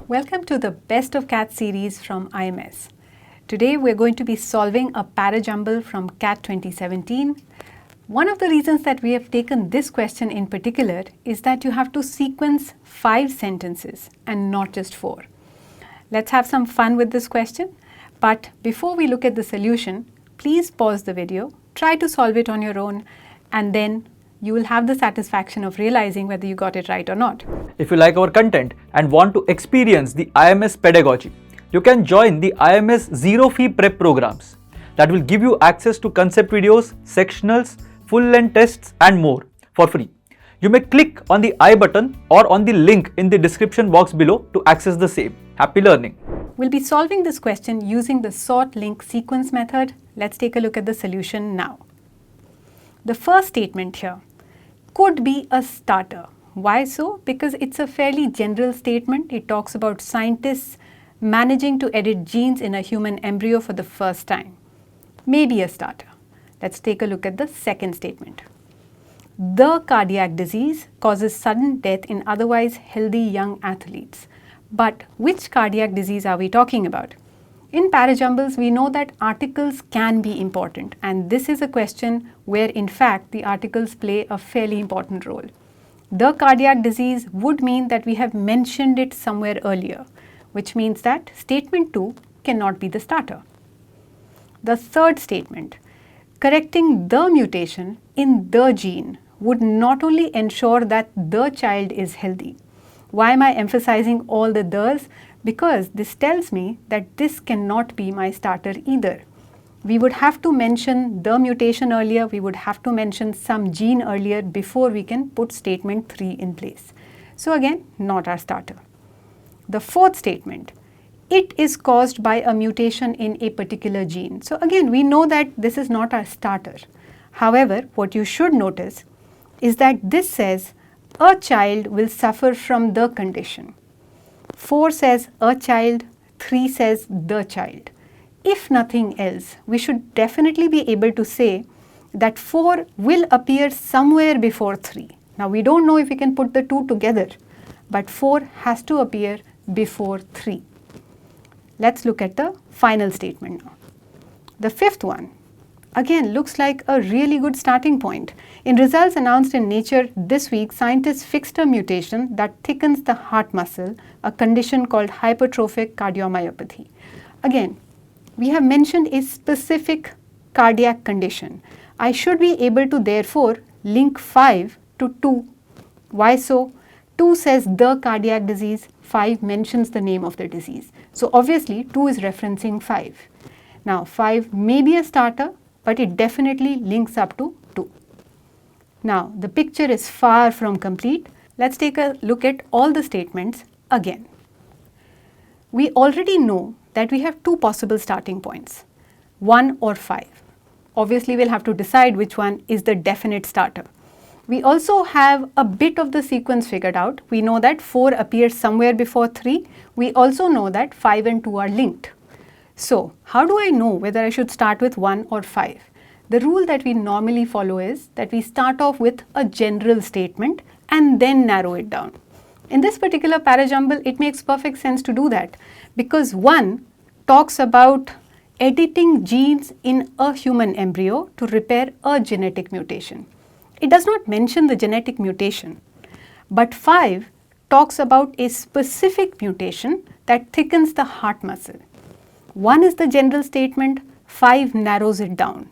Welcome to the Best of CAT series from IMS. Today we're going to be solving a Parajumble from CAT 2017. One of the reasons that we have taken this question in particular is that you have to sequence 5 sentences and not just 4. Let's have some fun with this question. But before we look at the solution, please pause the video, try to solve it on your own, and then you will have the satisfaction of realizing whether you got it right or not. If you like our content and want to experience the IMS pedagogy, you can join the IMS Zero Fee Prep programs that will give you access to concept videos, sectionals, full-length tests and more for free. You may click on the I button or on the link in the description box below to access the same. Happy learning! We'll be solving this question using the sort link sequence method. Let's take a look at the solution now. The first statement here could be a starter. Why so? Because it's a fairly general statement. It talks about scientists managing to edit genes in a human embryo for the first time. Maybe a starter. Let's take a look at the second statement. The cardiac disease causes sudden death in otherwise healthy young athletes. But which cardiac disease are we talking about? In Parajumbles, we know that articles can be important, and this is a question where in fact the articles play a fairly important role. The cardiac disease would mean that we have mentioned it somewhere earlier, which means that statement 2 cannot be the starter. The third statement, correcting the mutation in the gene, would not only ensure that the child is healthy. Why am I emphasizing all the the's? Because this tells me that this cannot be my starter either. We would have to mention the mutation earlier, we would have to mention some gene earlier before we can put statement 3 in place. So again, not our starter. The fourth statement, it is caused by a mutation in a particular gene. So again, we know that this is not our starter. However, what you should notice is that this says a child will suffer from the condition. 4 says a child, 3 says the child. If nothing else, we should definitely be able to say that 4 will appear somewhere before 3. Now we don't know if we can put the 2 together, but 4 has to appear before 3. Let's look at the final statement now. The fifth one, again, looks like a really good starting point. In results announced in Nature this week, scientists fixed a mutation that thickens the heart muscle, a condition called hypertrophic cardiomyopathy. Again, we have mentioned a specific cardiac condition. I should be able to therefore link 5 to 2. Why so? 2 says the cardiac disease, 5 mentions the name of the disease. So obviously 2 is referencing 5. Now 5 may be a starter, but it definitely links up to 2. Now, the picture is far from complete. Let's take a look at all the statements again. We already know that we have 2 possible starting points, 1 or 5. Obviously, we'll have to decide which one is the definite starter. We also have a bit of the sequence figured out. We know that 4 appears somewhere before 3. We also know that 5 and 2 are linked. So, how do I know whether I should start with 1 or 5? The rule that we normally follow is that we start off with a general statement and then narrow it down. In this particular Parajumble, it makes perfect sense to do that because 1 talks about editing genes in a human embryo to repair a genetic mutation. It does not mention the genetic mutation, but 5 talks about a specific mutation that thickens the heart muscle. 1 is the general statement, 5 narrows it down.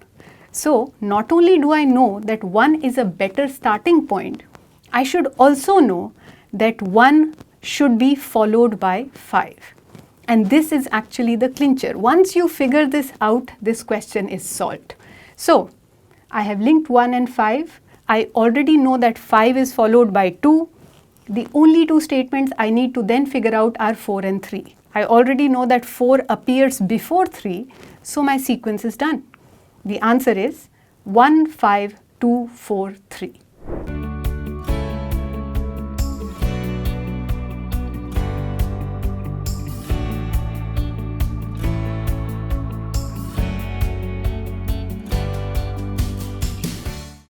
So, not only do I know that 1 is a better starting point, I should also know that 1 should be followed by 5. And this is actually the clincher. Once you figure this out, this question is solved. So, I have linked 1 and 5. I already know that 5 is followed by 2. The only 2 statements I need to then figure out are 4 and 3. I already know that 4 appears before 3, so my sequence is done. The answer is 1, 5, 2, 4, 3.